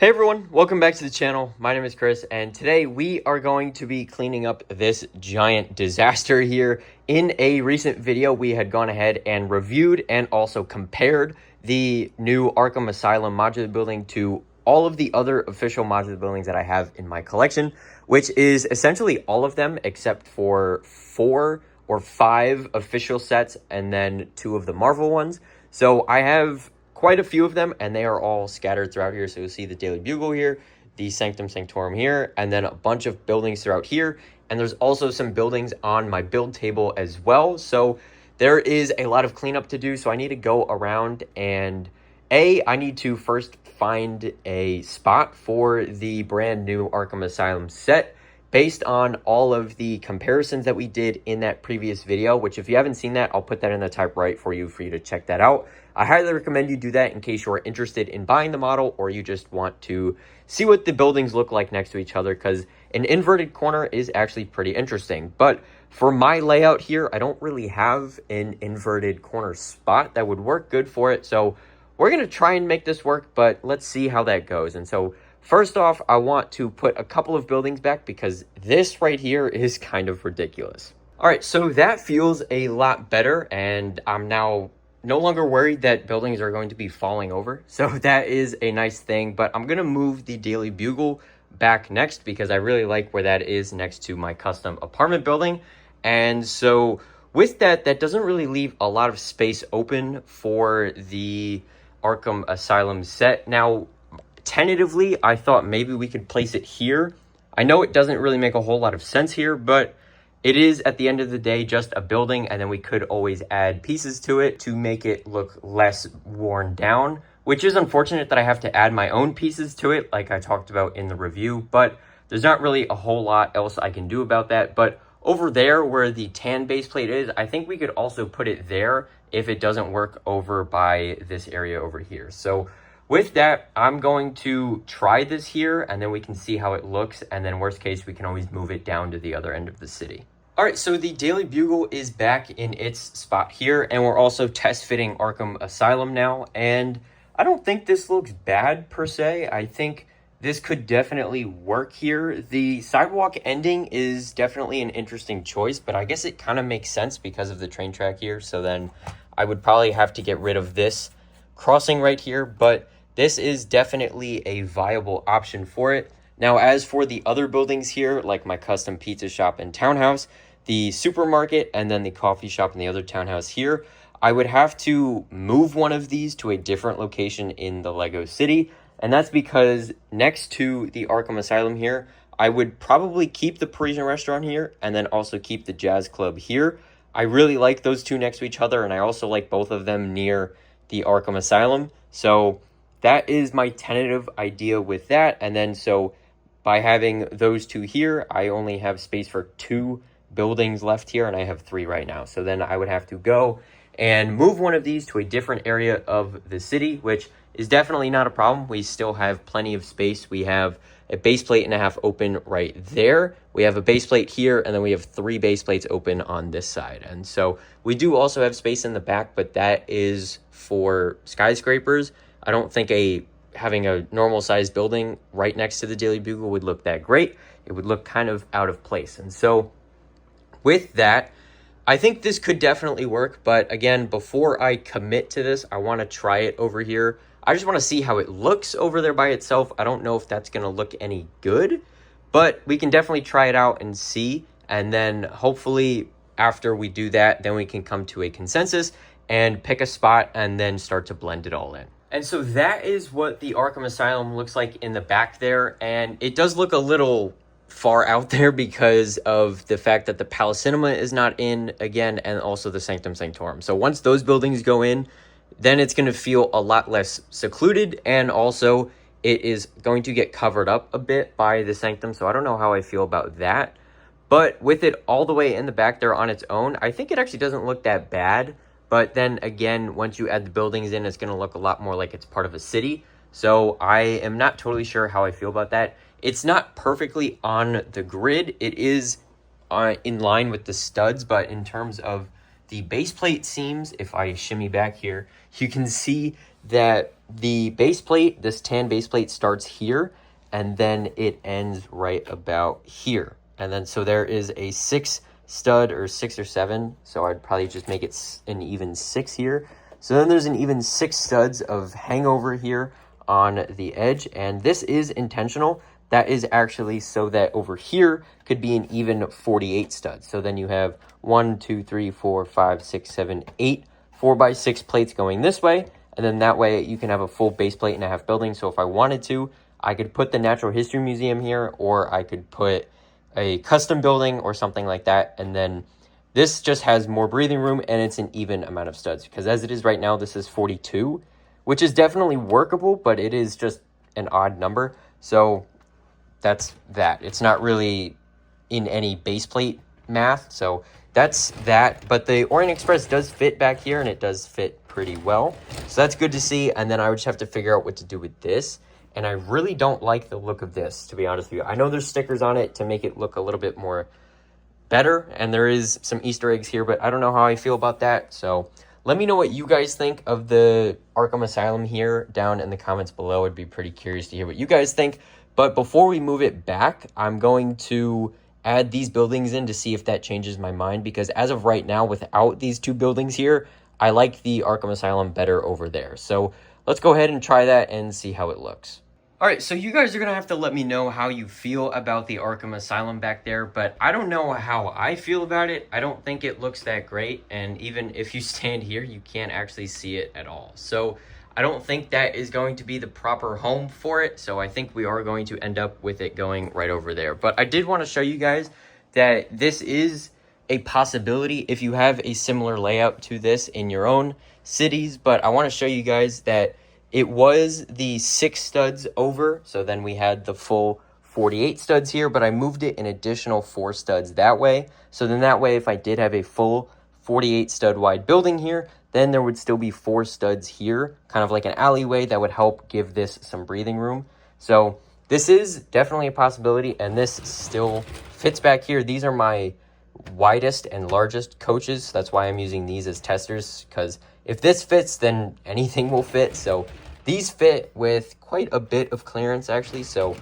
Hey everyone, welcome back to the channel. My name is Chris, and today we are going to be cleaning up this giant disaster here. In a recent video, we had gone ahead and reviewed and also compared the new Arkham Asylum modular building to all of the other official modular buildings that I have in my collection, which is essentially all of them except for 4 or 5 official sets and then 2 of the Marvel ones. So I have quite a few of them, and they are all scattered throughout here. So you'll see the Daily Bugle here, the Sanctum Sanctorum here, and then a bunch of buildings throughout here. And there's also some buildings on my build table as well. So there is a lot of cleanup to do. So I need to go around and I need to first find a spot for the brand new Arkham Asylum set based on all of the comparisons that we did in that previous video, which if you haven't seen that, I'll put that in the top right for you to check that out. I highly recommend you do that in case you are interested in buying the model or you just want to see what the buildings look like next to each other, because an inverted corner is actually pretty interesting. But for my layout here, I don't really have an inverted corner spot that would work good for it. So we're going to try and make this work, but let's see how that goes. And so first off, I want to put a couple of buildings back because this right here is kind of ridiculous. All right, so that feels a lot better, and I'm now no longer worried that buildings are going to be falling over. So that is a nice thing, but I'm going to move the Daily Bugle back next because I really like where that is next to my custom apartment building. And so with that, that doesn't really leave a lot of space open for the Arkham Asylum set. Now, tentatively, I thought maybe we could place it here. I know it doesn't really make a whole lot of sense here, but it is, at the end of the day, just a building, and then we could always add pieces to it to make it look less worn down, which is unfortunate that I have to add my own pieces to it, like I talked about in the review, but there's not really a whole lot else I can do about that. But over there where the tan base plate is, I think we could also put it there if it doesn't work over by this area over here. So with that, I'm going to try this here, and then we can see how it looks, and then worst case, we can always move it down to the other end of the city. All right, so the Daily Bugle is back in its spot here, and we're also test fitting Arkham Asylum now, and I don't think this looks bad per se. I think this could definitely work here. The sidewalk ending is definitely an interesting choice, but I guess it kind of makes sense because of the train track here, so then I would probably have to get rid of this crossing right here, but this is definitely a viable option for it. Now, as for the other buildings here, like my custom pizza shop and townhouse, the supermarket, and then the coffee shop in the other townhouse here, I would have to move one of these to a different location in the Lego City. And that's because next to the Arkham Asylum here, I would probably keep the Parisian restaurant here and then also keep the jazz club here. I really like those two next to each other, and I also like both of them near the Arkham Asylum. So that is my tentative idea with that. And then so by having those two here, I only have space for 2 buildings left here, and I have 3 right now. So then I would have to go and move one of these to a different area of the city, which is definitely not a problem. We still have plenty of space. We have a base plate and a half open right there. We have a base plate here, and then we have 3 base plates open on this side. And so we do also have space in the back, but that is for skyscrapers. I don't think having a normal sized building right next to the Daily Bugle would look that great. It would look kind of out of place. And so with that, I think this could definitely work. But again, before I commit to this, I want to try it over here. I just want to see how it looks over there by itself. I don't know if that's going to look any good, but we can definitely try it out and see. And then hopefully after we do that, then we can come to a consensus and pick a spot and then start to blend it all in. And so that is what the Arkham Asylum looks like in the back there. And it does look a little far out there because of the fact that the Palace Cinema is not in again, and also the Sanctum Sanctorum. So once those buildings go in, then it's going to feel a lot less secluded, and also it is going to get covered up a bit by the Sanctum. So I don't know how I feel about that. But with it all the way in the back there on its own, I think it actually doesn't look that bad. But then again, once you add the buildings in, it's going to look a lot more like it's part of a city. So I am not totally sure how I feel about that. It's not perfectly on the grid. It is in line with the studs, but in terms of the base plate seams, if I shimmy back here, you can see that the base plate, this tan base plate starts here, and then it ends right about here. And then so there is a 6 stud or 6 or 7. So I'd probably just make it an even 6 here. So then there's an even 6 studs of hangover here on the edge. And this is intentional. That is actually so that over here could be an even 48 studs. So then you have 1, 2, 3, 4, 5, 6, 7, 8 4x6 plates going this way. And then that way you can have a full base plate and a half building. So if I wanted to, I could put the Natural History Museum here, or I could put a custom building or something like that. And then this just has more breathing room, and it's an even amount of studs. Because as it is right now, this is 42, which is definitely workable, but it is just an odd number. So that's that. It's not really in any base plate math. So that's that. But the Orient Express does fit back here, and it does fit pretty well. So that's good to see. And then I would just have to figure out what to do with this. And I really don't like the look of this, to be honest with you. I know there's stickers on it to make it look a little bit more better, and there is some Easter eggs here, but I don't know how I feel about that. So let me know what you guys think of the Arkham Asylum here down in the comments below. I'd be pretty curious to hear what you guys think. But before we move it back, I'm going to add these buildings in to see if that changes my mind, because as of right now, without these 2 buildings here, I like the Arkham Asylum better over there. So let's go ahead and try that and see how it looks. All right, so you guys are going to have to let me know how you feel about the Arkham Asylum back there, but I don't know how I feel about it. I don't think it looks that great, and even if you stand here, you can't actually see it at all. So I don't think that is going to be the proper home for it, so I think we are going to end up with it going right over there. But I did want to show you guys that this is a possibility if you have a similar layout to this in your own cities, but I want to show you guys that it was the 6 studs over, so then we had the full 48 studs here, but I moved it an additional 4 studs that way. So then that way, if I did have a full 48 stud wide building here, then there would still be 4 studs here, kind of like an alleyway that would help give this some breathing room. So this is definitely a possibility, and this still fits back here. These are my widest and largest coaches, so that's why I'm using these as testers, because if this fits, then anything will fit. So these fit with quite a bit of clearance, actually, so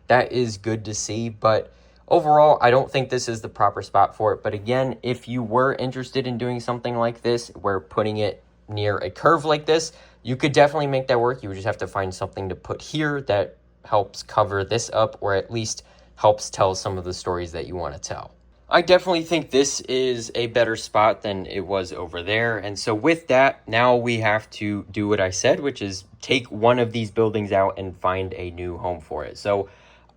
that is good to see. But overall, I don't think this is the proper spot for it. But again, if you were interested in doing something like this, where putting it near a curve like this, you could definitely make that work. You would just have to find something to put here that helps cover this up, or at least helps tell some of the stories that you want to tell. I definitely think this is a better spot than it was over there. And so with that, now we have to do what I said, which is take one of these buildings out and find a new home for it. So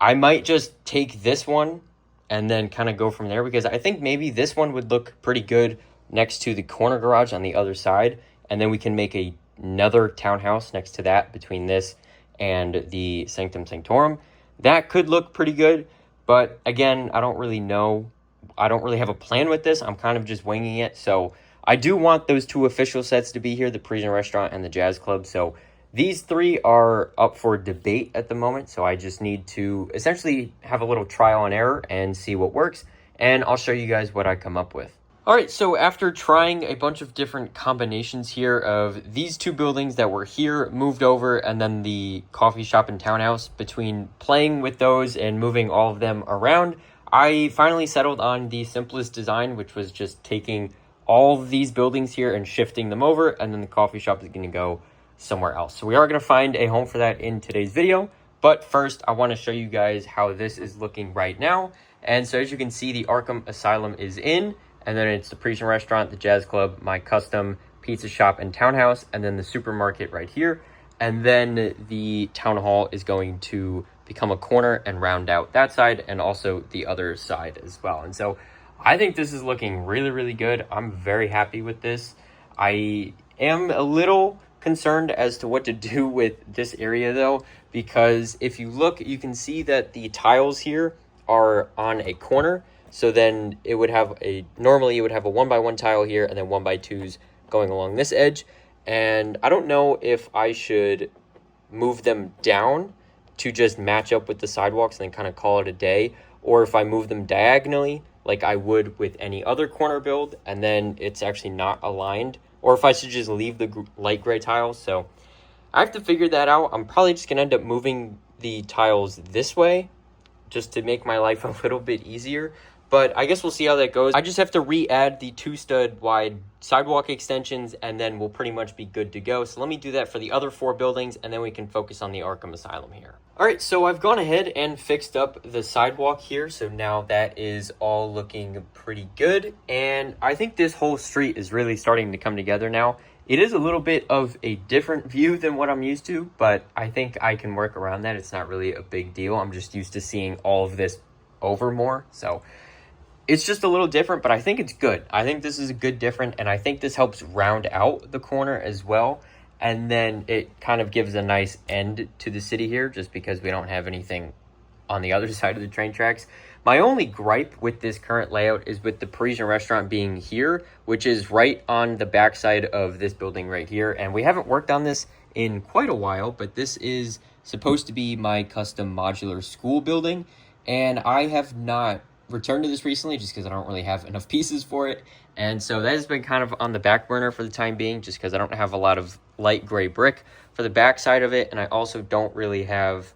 I might just take this one and then kind of go from there, because I think maybe this one would look pretty good next to the corner garage on the other side. And then we can make another townhouse next to that between this and the Sanctum Sanctorum. That could look pretty good. But again, I don't really know. I don't really have a plan with this. I'm kind of just winging it. So I do want those 2 official sets to be here, the Parisian Restaurant and the Jazz Club. So these 3 are up for debate at the moment. So I just need to essentially have a little trial and error and see what works. And I'll show you guys what I come up with. All right, so after trying a bunch of different combinations here of these 2 buildings that were here, moved over, and then the coffee shop and townhouse, between playing with those and moving all of them around, I finally settled on the simplest design, which was just taking all of these buildings here and shifting them over, and then the coffee shop is going to go somewhere else. So we are going to find a home for that in today's video. But first, I want to show you guys how this is looking right now. And so as you can see, the Arkham Asylum is in, and then it's the Parisian Restaurant, the Jazz Club, my custom pizza shop and townhouse, and then the supermarket right here. And then the town hall is going to become a corner and round out that side, and also the other side as well. And so I think this is looking really, really good. I'm very happy with this. I am a little concerned as to what to do with this area though, because if you look, you can see that the tiles here are on a corner. So then it would have normally you would have a 1x1 tile here, and then 1x2s going along this edge. And I don't know if I should move them down to just match up with the sidewalks and then kind of call it a day, or if I move them diagonally like I would with any other corner build, and then it's actually not aligned, or if I should just leave the light gray tiles. So I have to figure that out. I'm probably just gonna end up moving the tiles this way just to make my life a little bit easier. But I guess we'll see how that goes. I just have to re-add the 2-stud wide sidewalk extensions, and then we'll pretty much be good to go. So let me do that for the other 4 buildings, and then we can focus on the Arkham Asylum here. All right, so I've gone ahead and fixed up the sidewalk here. So now that is all looking pretty good. And I think this whole street is really starting to come together now. It is a little bit of a different view than what I'm used to, but I think I can work around that. It's not really a big deal. I'm just used to seeing all of this over more. So it's just a little different, but I think it's good. I think this is a good different, and I think this helps round out the corner as well. And then it kind of gives a nice end to the city here, just because we don't have anything on the other side of the train tracks. My only gripe with this current layout is with the Parisian restaurant being here, which is right on the backside of this building right here. And we haven't worked on this in quite a while, but this is supposed to be my custom modular school building. And I have not returned to this recently just because I don't really have enough pieces for it. And so that has been kind of on the back burner for the time being, just because I don't have a lot of light gray brick for the backside of it. And I also don't really have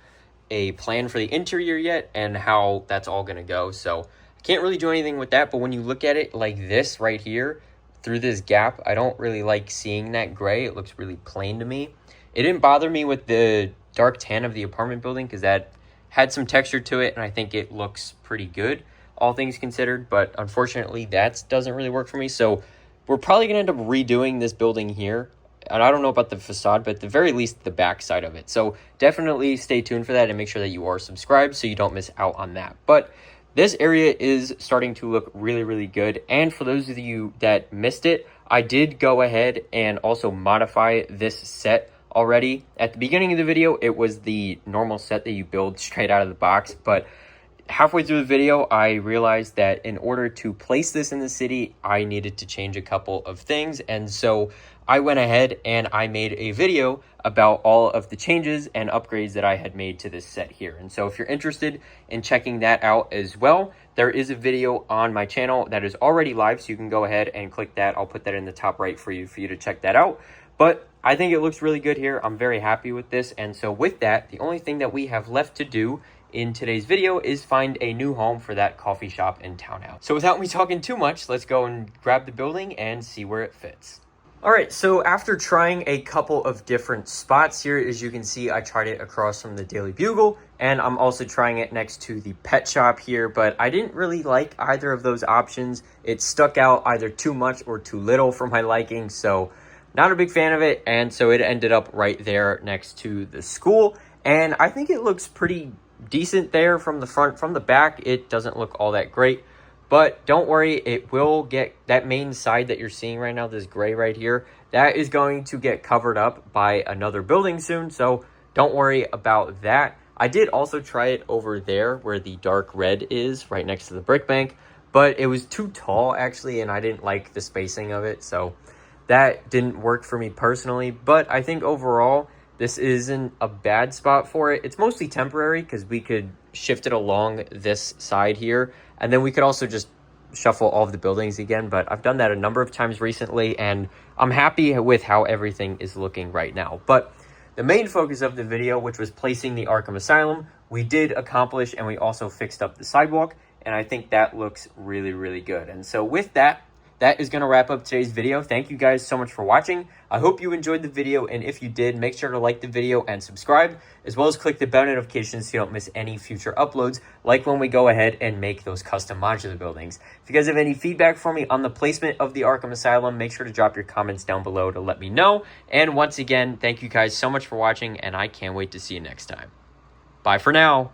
a plan for the interior yet and how that's all going to go. So I can't really do anything with that. But when you look at it like this right here through this gap, I don't really like seeing that gray. It looks really plain to me. It didn't bother me with the dark tan of the apartment building because that had some texture to it, and I think it looks pretty good, all things considered. But unfortunately, that doesn't really work for me. So we're probably going to end up redoing this building here. And I don't know about the facade, but at the very least, the back side of it. So definitely stay tuned for that and make sure that you are subscribed so you don't miss out on that. But this area is starting to look really, really good. And for those of you that missed it, I did go ahead and also modify this set already. At the beginning of the video, it was the normal set that you build straight out of the box. But halfway through the video, I realized that in order to place this in the city, I needed to change a couple of things. And so I went ahead and I made a video about all of the changes and upgrades that I had made to this set here. And so if you're interested in checking that out as well, there is a video on my channel that is already live, so you can go ahead and click that. I'll put that in the top right for you to check that out. But I think it looks really good here. I'm very happy with this. And so with that, the only thing that we have left to do in today's video is find a new home for that coffee shop in townhouse. So without me talking too much, let's go and grab the building and see where it fits. All right, so after trying a couple of different spots here, as you can see, I tried it across from the Daily Bugle, and I'm also trying it next to the pet shop here, but I didn't really like either of those options. It stuck out either too much or too little for my liking, so not a big fan of it. And so it ended up right there next to the school, and I think it looks pretty decent there from the front. From the back, it doesn't look all that great. But don't worry, it will get that main side that you're seeing right now, this gray right here, that is going to get covered up by another building soon. So don't worry about that. I did also try it over there where the dark red is right next to the brick bank, but it was too tall actually, and I didn't like the spacing of it. So that didn't work for me personally, but I think overall this isn't a bad spot for it. It's mostly temporary because we could shift it along this side here, and then we could also just shuffle all of the buildings again. But I've done that a number of times recently, and I'm happy with how everything is looking right now. But the main focus of the video, which was placing the Arkham Asylum, we did accomplish, and we also fixed up the sidewalk, and I think that looks really, really good. And so with that, that is going to wrap up today's video. Thank you guys so much for watching. I hope you enjoyed the video, and if you did, make sure to like the video and subscribe, as well as click the bell notifications so you don't miss any future uploads, like when we go ahead and make those custom modular buildings. If you guys have any feedback for me on the placement of the Arkham Asylum, make sure to drop your comments down below to let me know. And once again, thank you guys so much for watching, and I can't wait to see you next time. Bye for now.